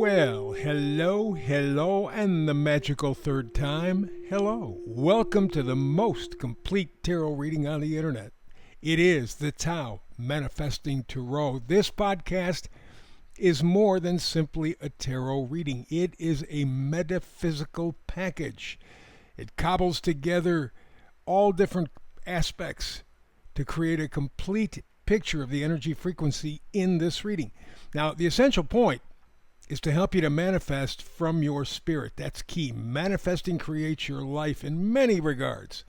Well, hello, and the magical third time. Hello. Welcome to the most complete tarot reading on the internet. It is the Tao Manifesting Tarot. This podcast is more than simply a tarot reading. It is a metaphysical package. It cobbles together all different aspects to create a complete picture of the energy frequency in this reading. Now, the essential point is to help you to manifest from your spirit. That's key. Manifesting creates your life in many regards.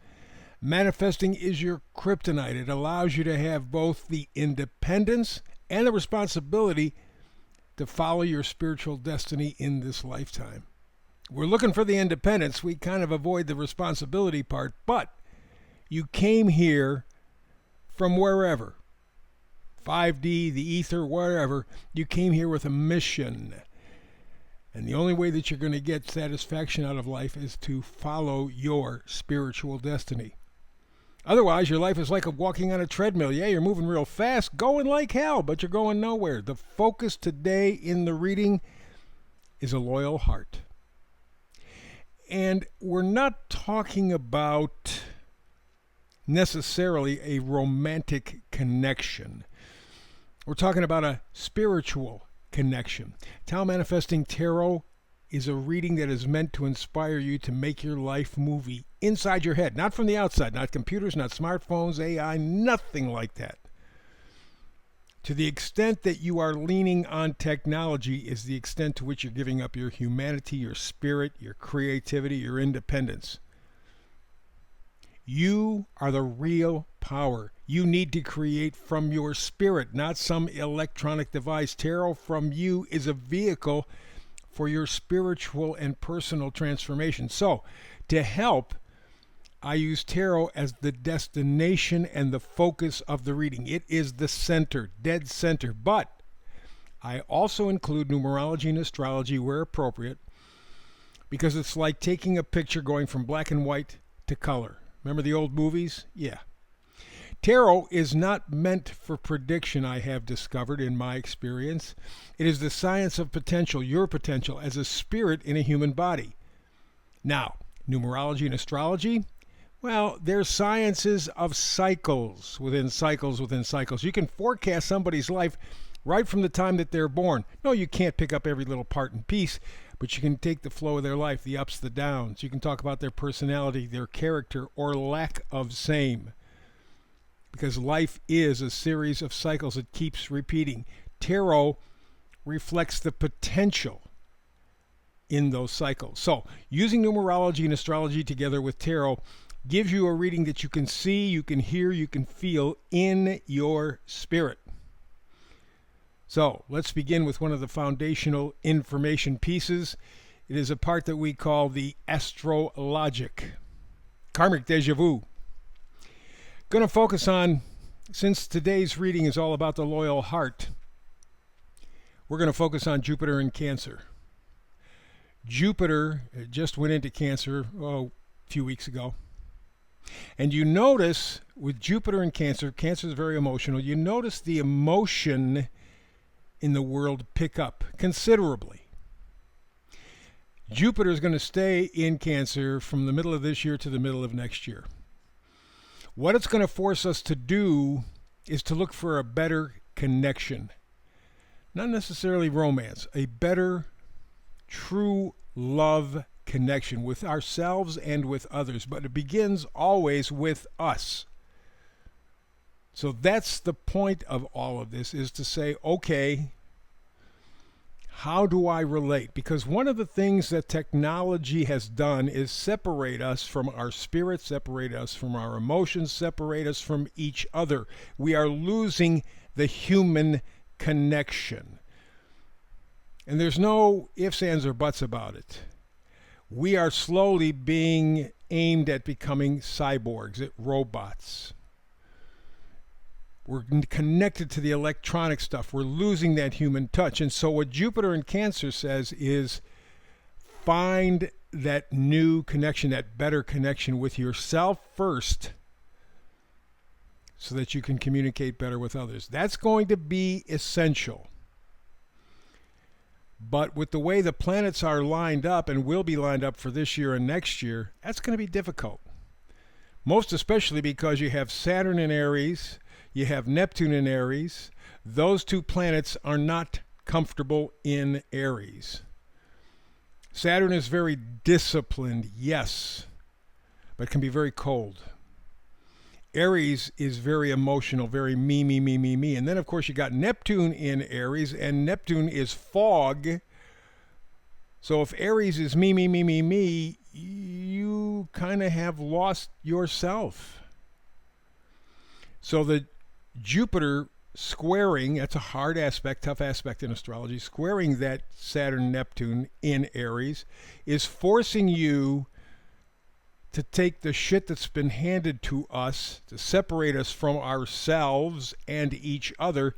Manifesting is your kryptonite. It allows you to have both the independence and the responsibility to follow your spiritual destiny in this lifetime. We're looking for the independence. We kind of avoid the responsibility part, but you came here from wherever. 5D, the ether, wherever. You came here with a mission. And the only way that you're going to get satisfaction out of life is to follow your spiritual destiny. Otherwise, your life is like walking on a treadmill. Yeah, you're moving real fast, going like hell, but you're going nowhere. The focus today in the reading is a loyal heart. And we're not talking about necessarily a romantic connection. We're talking about a spiritual connection. Tao Manifesting Tarot is a reading that is meant to inspire you to make your life movie inside your head, not from the outside, not computers, not smartphones, AI, nothing like that. To the extent that you are leaning on technology is the extent to which you're giving up your humanity, your spirit, your creativity, your independence. You are the real power. You need to create from your spirit, not some electronic device. Tarot from you is a vehicle for your spiritual and personal transformation. So, to help, I use tarot as the destination and the focus of the reading. It is the center, dead center. But I also include numerology and astrology where appropriate, because it's like taking a picture going from black and white to color. Remember the old movies? Yeah. Tarot is not meant for prediction, I have discovered in my experience. It is the science of potential, your potential as a spirit in a human body. Now, numerology and astrology, well, they're sciences of cycles within cycles within cycles. You can forecast somebody's life right from the time that they're born. No, you can't pick up every little part and piece, but you can take the flow of their life, the ups, the downs. You can talk about their personality, their character, or lack of same. Because life is a series of cycles. It keeps repeating. Tarot reflects the potential in those cycles. So, using numerology and astrology together with tarot gives you a reading that you can see, you can hear, you can feel in your spirit. So, let's begin with one of the foundational information pieces. It is a part that we call the astrologic. Karmic Deja Vu. Going to focus on, since today's reading is all about the loyal heart, we're going to focus on Jupiter in Cancer. Jupiter just went into Cancer a few weeks ago. And you notice with Jupiter in Cancer, Cancer is very emotional, you notice the emotion in the world pick up considerably. Jupiter is going to stay in Cancer from the middle of this year to the middle of next year. What it's going to force us to do is to look for a better connection. Not necessarily romance, a better, true love connection with ourselves and with others. But it begins always with us. So that's the point of all of this, is to say, okay, how do I relate? Because one of the things that technology has done is separate us from our spirit, separate us from our emotions, separate us from each other. We are losing the human connection. And there's no ifs, ands, or buts about it. We are slowly being aimed at becoming cyborgs, at robots. We're connected to the electronic stuff. We're losing that human touch. And so what Jupiter in Cancer says is find that new connection, that better connection with yourself first, so that you can communicate better with others. That's going to be essential. But with the way the planets are lined up and will be lined up for this year and next year, that's going to be difficult. Most especially because you have Saturn in Aries, you have Neptune in Aries. Those two planets are not comfortable in Aries. Saturn is very disciplined, yes, but can be very cold. Aries is very emotional, very me, me, me, me, me. And then, of course, you got Neptune in Aries, and Neptune is fog. So if Aries is me, me, me, me, me, you kind of have lost yourself. So the Jupiter squaring, that's a hard aspect, tough aspect in astrology, squaring that Saturn-Neptune in Aries is forcing you to take the shit that's been handed to us, to separate us from ourselves and each other,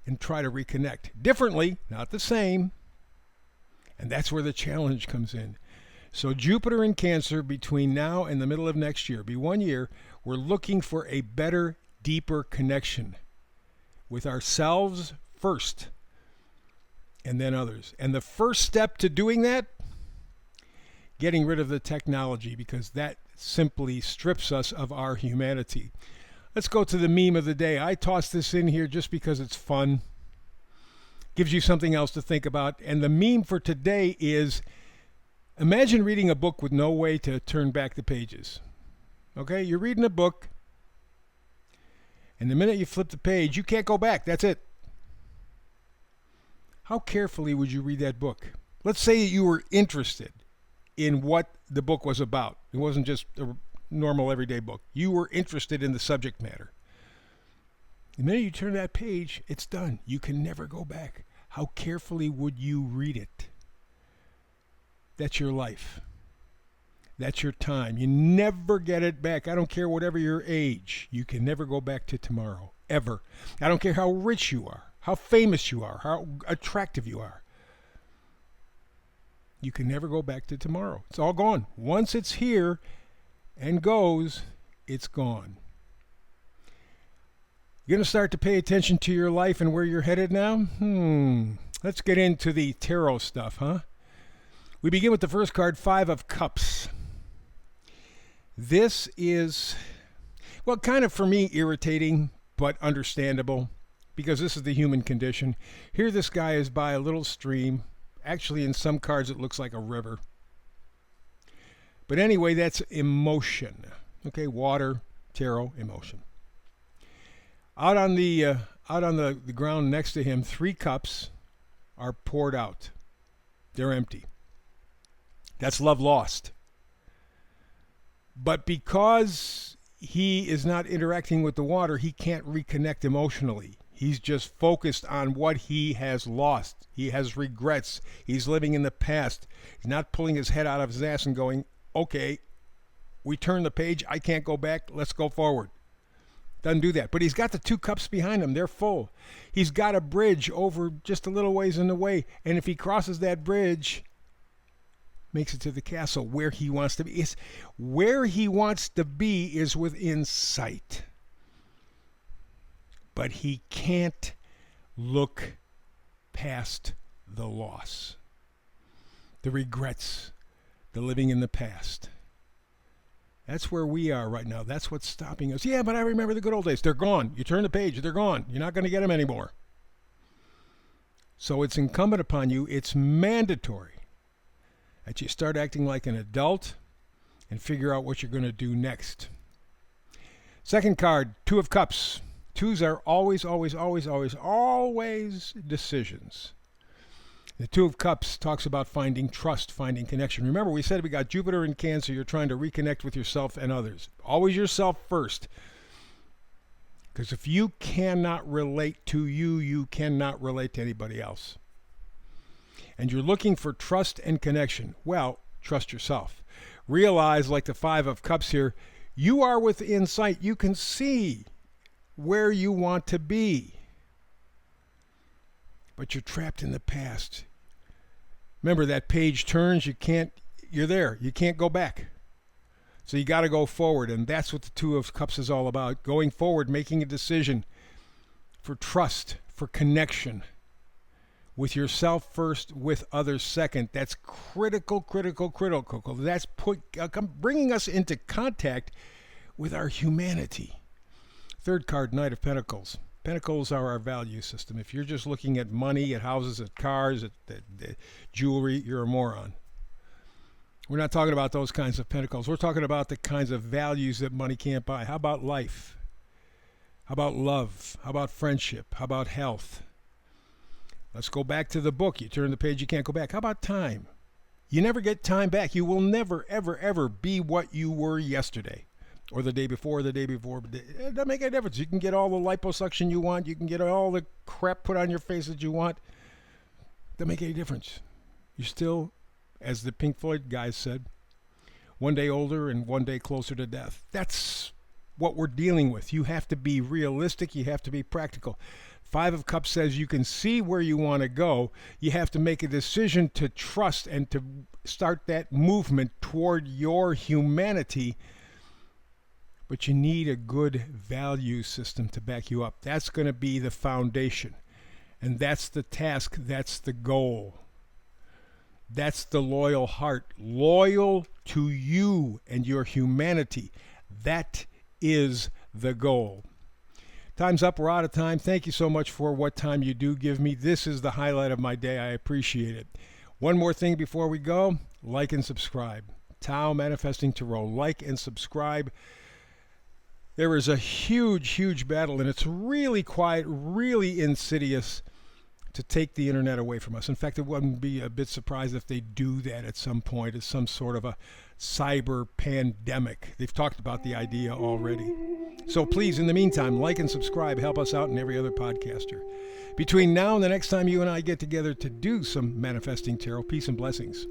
and try to reconnect. Differently, not the same. And that's where the challenge comes in. So Jupiter in Cancer between now and the middle of next year, be 1 year, we're looking for a better, deeper connection with ourselves first, and then others. And the first step to doing that, getting rid of the technology, because that simply strips us of our humanity. Let's go to the meme of the day. I tossed this in here just because it's fun. Gives you something else to think about. And the meme for today is, imagine reading a book with no way to turn back the pages. Okay, you're reading a book, and the minute you flip the page, you can't go back. That's it. How carefully would you read that book? Let's say you were interested in what the book was about. It wasn't just a normal everyday book. You were interested in the subject matter. The minute you turn that page, it's done. You can never go back. How carefully would you read it? That's your life. That's your time. You never get it back. I don't care whatever your age. You can never go back to tomorrow. Ever. I don't care how rich you are, how famous you are, how attractive you are. You can never go back to tomorrow. It's all gone. Once it's here and goes, it's gone. You're going to start to pay attention to your life and where you're headed now? Let's get into the tarot stuff, huh? We begin with the first card, Five of Cups. This is, well, kind of for me irritating, but understandable, because this is the human condition. Here this guy is by a little stream. Actually, in some cards, it looks like a river. But anyway, that's emotion. Okay, water, tarot, emotion. Out on the ground next to him, 3 cups are poured out. They're empty. That's love lost. But because he is not interacting with the water, he can't reconnect emotionally. He's just focused on what he has lost. He has regrets. He's living in the past. He's not pulling his head out of his ass and going, okay, we turn the page. I can't go back. Let's go forward. Doesn't do that. But he's got the 2 cups behind him. They're full. He's got a bridge over just a little ways in the way. And if he crosses that bridge, makes it to the castle where he wants to be. Where he wants to be is within sight. But he can't look past the loss, the regrets, the living in the past. That's where we are right now. That's what's stopping us. Yeah, but I remember the good old days. They're gone. You turn the page, they're gone. You're not going to get them anymore. So it's incumbent upon you, it's mandatory that you start acting like an adult and figure out what you're going to do next. Second card, 2 of Cups. 2s are always decisions. The 2 of Cups talks about finding trust, finding connection. Remember, we said we got Jupiter in Cancer. You're trying to reconnect with yourself and others. Always yourself first. Because if you cannot relate to you, you cannot relate to anybody else. And you're looking for trust and connection. Well, trust yourself. Realize, like the 5 of Cups here, you are within sight. You can see where you want to be. But you're trapped in the past. Remember, that page turns, you're there. You can't go back. So you got to go forward, and that's what the 2 of Cups is all about. Going forward, making a decision for trust, for connection with yourself first, with others second. That's critical. That's bringing us into contact with our humanity. Third card, Knight of Pentacles. Pentacles are our value system. If you're just looking at money, at houses, at cars, at jewelry, you're a moron. We're not talking about those kinds of pentacles. We're talking about the kinds of values that money can't buy. How about life? How about love? How about friendship? How about health? Let's go back to the book. You turn the page, you can't go back. How about time? You never get time back. You will never, ever be what you were yesterday or the day before. It doesn't make any difference. You can get all the liposuction you want. You can get all the crap put on your face that you want. Doesn't make any difference. You're still, as the Pink Floyd guys said, one day older and one day closer to death. That's what we're dealing with. You have to be realistic. You have to be practical. Five of Cups says you can see where you want to go. You have to make a decision to trust and to start that movement toward your humanity. But you need a good value system to back you up. That's going to be the foundation. And that's the task. That's the goal. That's the loyal heart. Loyal to you and your humanity. That is the goal. Time's up. We're out of time. Thank you so much for what time you do give me. This is the highlight of my day. I appreciate it. One more thing before we go. Like and subscribe. Tao Manifesting Tarot. Like and subscribe. There is a huge battle, and it's really quiet, really insidious to take the internet away from us. In fact, it wouldn't be a bit surprised if they do that at some point as some sort of a cyber pandemic. They've talked about the idea already. So please, in the meantime, like and subscribe. Help us out and every other podcaster. Between now and the next time you and I get together to do some manifesting tarot, peace and blessings.